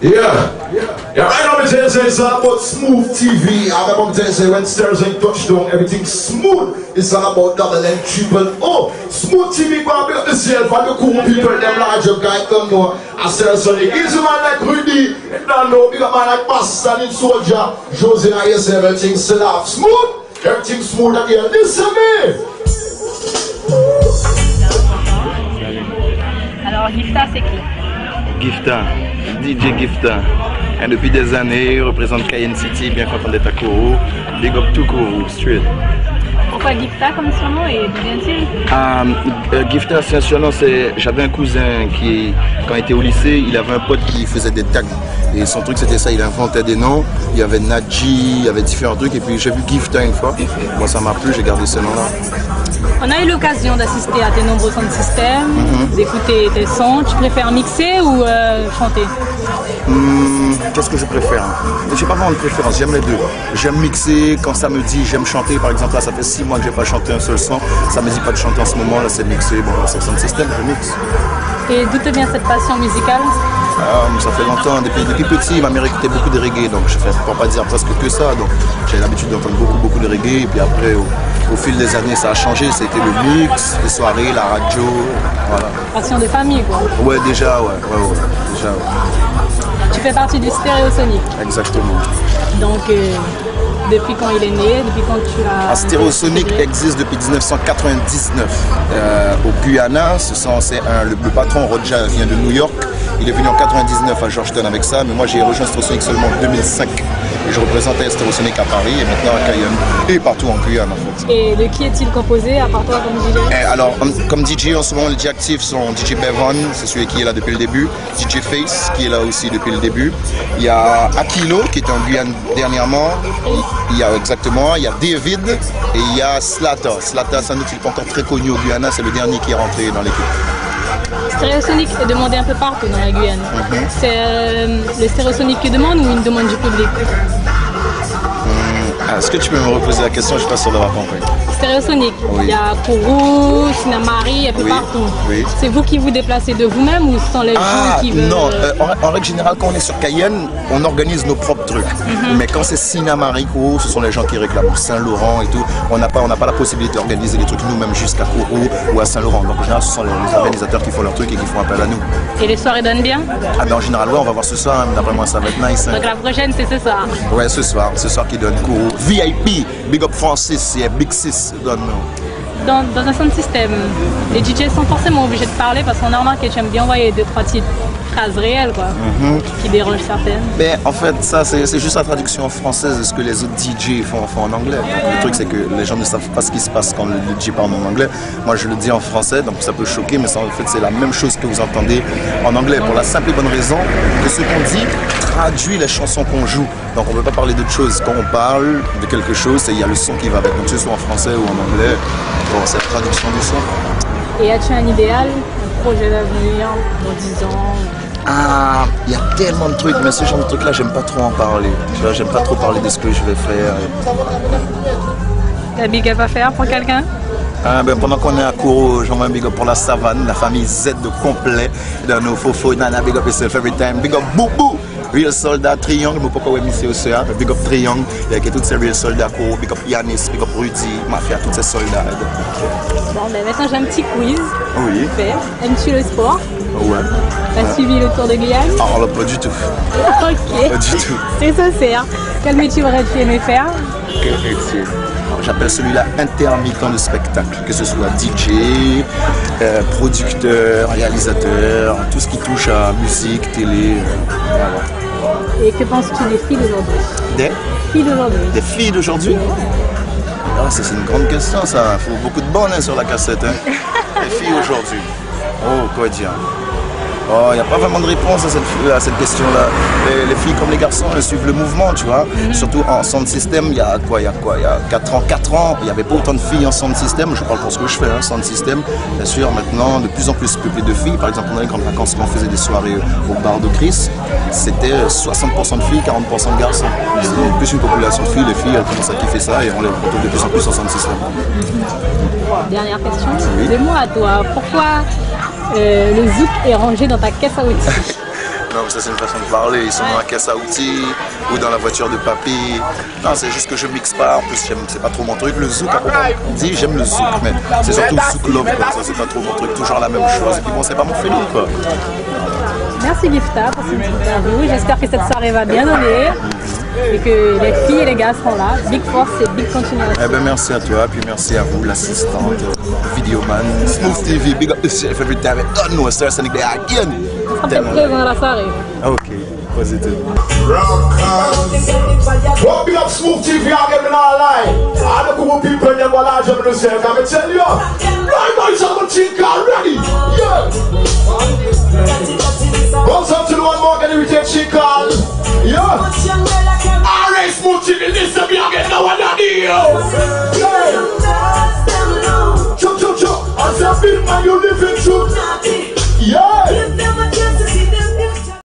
Yeah, right now I'm telling you it's all about Smooth TV. I'm about to tell you when Sterling touchdown, everything smooth. It's all about double and triple O. Smooth TV, go and build yourself and the cool people, them larger guys don't know. I Sterling, easy man like Rudy, and don't know, big man like Master and Soldier. Jose and yourself, everything still off. Smooth, everything smooth again. Listen to me. Alors Gifta c'est qui? Gifta, DJ Gifta. Et depuis des années, il représente Cayenne City, bien content d'être à Kourou. Big up to Kourou, straight. Pourquoi Gifta comme surnom et d'où vient-il? Gifta, c'est un surnom, j'avais un cousin qui, quand il était au lycée, il avait un pote qui faisait des tags. Et son truc c'était ça, il inventait des noms. Il y avait Nadji, il y avait différents trucs. Et puis j'ai vu Gifta une fois. Moi ça m'a plu, j'ai gardé ce nom-là. On a eu l'occasion d'assister à tes nombreux sons de système, d'écouter tes sons. Tu préfères mixer ou chanter? Qu'est-ce que je préfère? J'ai pas vraiment de préférence, j'aime les deux. J'aime mixer quand ça me dit, j'aime chanter. Par exemple, là, ça fait 6 mois que j'ai pas chanté un seul son. Ça me dit pas de chanter en ce moment, là, c'est mixé. Bon, là, c'est son système, je mixe. Et d'où te vient cette passion musicale? Ça fait longtemps, depuis petit, ma mère écoutait beaucoup de reggae, donc je fais, pour pas dire presque que ça. Donc j'ai l'habitude d'entendre beaucoup de reggae. Et puis après, au fil des années, ça a changé. C'était le mix, les soirées, la radio, voilà. Passion de famille, quoi. Ouais, déjà. Tu fais partie du Stéréosonic. Exactement. Donc, depuis quand il est né, depuis quand tu as... Stéréosonic existe depuis 1999 au Guyana. Le patron Roger vient de New York. Il est venu en 99 à Georgetown avec ça, mais moi j'ai rejoint Stéréosonic seulement en 2005. Et je représentais Stéréosonic à Paris et maintenant à Cayenne et partout en Guyane en fait. Et de qui est-il composé à part toi comme DJ? Alors comme DJ en ce moment les DJ actifs sont DJ Bevan, c'est celui qui est là depuis le début, DJ Face qui est là aussi depuis le début. Il y a Aquilo qui est en Guyane dernièrement, il y a David et il y a Slata. Slata sans doute il n'est pas encore très connu au Guyana, c'est le dernier qui est rentré dans l'équipe. Stéréosonic est demandé un peu partout dans la Guyane. C'est le Stéréosonic qui demande ou une demande du public? Est-ce que tu peux me reposer la question? Je ne suis pas sûr d'avoir compris. Stéréosonic, il y a Kourou, Sinamari, un peu partout. Oui. C'est vous qui vous déplacez de vous-même ou ce sont les gens qui veulent... Non, en règle générale, quand on est sur Cayenne, on organise nos propres trucs. Mais quand c'est Sinamari, Kourou, ce sont les gens qui réclament. Saint-Laurent et tout, on n'a pas la possibilité d'organiser les trucs nous-mêmes jusqu'à Kourou ou à Saint-Laurent. Donc en général, ce sont les organisateurs qui font leurs trucs et qui font appel à nous. Et les soirées donnent bien? En général, ouais, on va voir ce soir, d'après moi ça va être nice. Donc la prochaine c'est ce soir? Ouais, ce soir qui donne Kourou. VIP, Big Up Francis, et Big Sis, donne nous. Dans un sound system, les DJ sont forcément obligés de parler parce qu'on a remarqué que tu aimes bien envoyer 2-3 petites phrases réelles quoi, qui dérangent certaines. Mais en fait, ça c'est juste la traduction française de ce que les autres DJ font en anglais. Le truc c'est que les gens ne savent pas ce qui se passe quand le DJ parle en anglais. Moi je le dis en français, donc ça peut choquer, mais ça, en fait c'est la même chose que vous entendez en anglais pour la simple et bonne raison que ce qu'on dit traduit les chansons qu'on joue. Donc on ne peut pas parler d'autre chose. Quand on parle de quelque chose, il y a le son qui va avec. Donc que ce soit en français ou en anglais, bon, c'est la traduction du son. Et as-tu un idéal, un projet d'avenir dans 10 ans? Il y a tellement de trucs, mais ce genre de trucs là, j'aime pas trop en parler. Tu vois, j'aime pas trop parler de ce que je vais faire. T'as big up à faire pour quelqu'un? Pendant qu'on est à Kourou, j'envoie un big up pour la savane, la famille Z de complet, dans nos fofos, nana, big up yourself every time, big up Boubou, Real Soldat, Triangle, mais pourquoi ouais, monsieur aussi, big up Triangle, il y a tous ces Real Soldats Kourou, big up Yanis, big up Rudy, Mafia, tous ces soldats. Bon, maintenant j'ai un petit quiz. Oui. Aimes-tu le sport? Ouais. T'as suivi le Tour de Guyane? Ah, là, pas du tout. Ok. Pas du tout. C'est sincère. Quel métier aurais-tu aimé faire? Quel métier? J'appelle celui-là intermittent de spectacle, que ce soit DJ, producteur, réalisateur, tout ce qui touche à musique, télé, voilà. Et que penses-tu des filles d'aujourd'hui? Des filles d'aujourd'hui? Des filles d'aujourd'hui? C'est une grande question ça, il faut beaucoup de bonnes sur la cassette. Hein. Les filles aujourd'hui. Oh, quoi dire? Oh, il n'y a pas vraiment de réponse à cette question-là. Les filles comme les garçons, elles suivent le mouvement, tu vois. Surtout en sound system, il y a 4 ans, il n'y avait pas autant de filles en sound system. Je parle pour ce que je fais, hein, sound system. Bien sûr, maintenant, de plus en plus peuplé de filles. Par exemple, pendant les grandes vacances, quand on faisait des soirées au bar de Chris, c'était 60% de filles, 40% de garçons. C'est plus une population de filles. Les filles, elles commencent à kiffer ça et on les retrouve de plus en plus en sound system. Dernière question. Dis-moi à toi, pourquoi le zouk est rangé dans ta caisse à outils? Non, ça c'est une façon de parler. Ils sont dans la caisse à outils ou dans la voiture de papy. Non, c'est juste que je mixe pas. En plus, c'est pas trop mon truc. Le zouk, on dit, j'aime le zouk, mais c'est surtout le zouk love. Ça, c'est pas trop mon truc. Toujours la même chose. Et puis bon, c'est pas mon feeling, quoi. Merci Gifta pour cette interview. J'espère que cette soirée va bien donner et que les filles et les gars seront là. Big force et big continuation. Eh ben merci à toi, puis merci à vous, l'assistante, Videoman, Smooth TV, big up yourself every time. I don't know, Star Sonic there again. On sera peut-être présent à la soirée. Ok, positive. Well, big up Smooth TV again in our line. I don't know people in them large up in the cell. Can I tell you? Right now, it's on the chick already. Yeah. Goes up to the one